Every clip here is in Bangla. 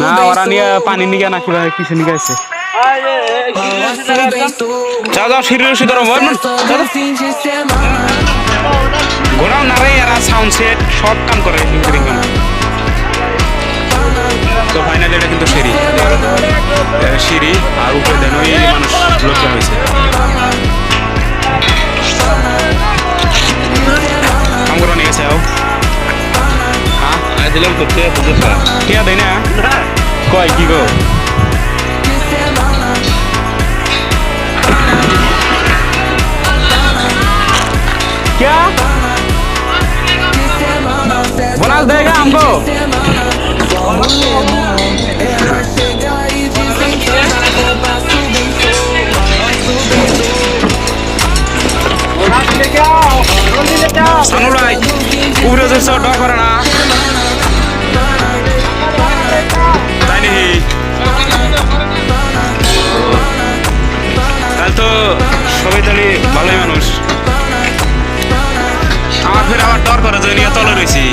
না ওরা নিয়ে পানি নিয়ে না কিভাবে কিছু নিয়ে গেছে যাও যাও সিঁড়ি রসি ধরো ঘোরাও না রে এরা সাউন্ড সেট সব কাম করে তো ফাইনালি এটা কিন্তু সিঁড়ি সিঁড়ি আর উপরে দেন ওই মানুষ লোকটা হয়েছে কাম করে নিয়ে গেছে হ্যাঁ দিলাম তো কে দেয় না কয় কি গো क्या बोनस देगा हमको सानुलाई पूरे से सौ डॉ करना ताई नहीं कल तो सभी तली भालोई मानुष আমার ফের আবার ডর করে যে নিয়ে তলে রয়েছি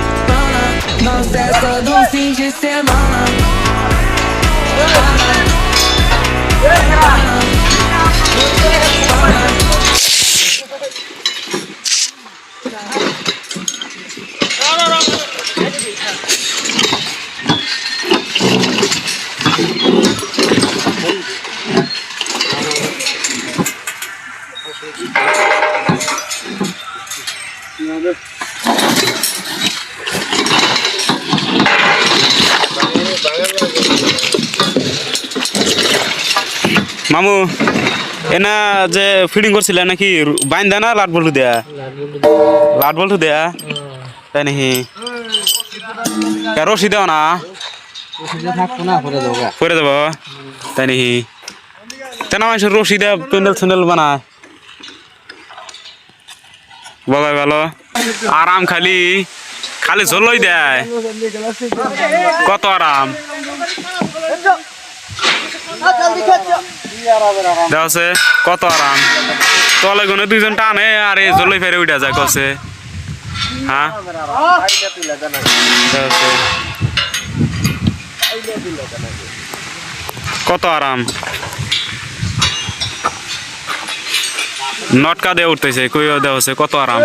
মামু এনা যে ফিডিং করছিল নাকি বাইন দেয় না লাট বল্টু দেয়া লাট বল্টু দেয়া তাই নাকি রশি দেও না পরে দেব তাই নাকি তেনা মানুষের রশি দেয়া প্যান্ডেল স্যান্ডেল বানায় বাবাই ভালো আরাম খালি খালি ঝোলই দেয় কত আরাম দেখছে কত আরাম তলে গুনে দুইজন টানে আর এই জলই ফেরে উঠা যায় কছে হ্যাঁ কত আরাম নটকা দিয়ে উঠতেছে কই দেওয়া কত আরাম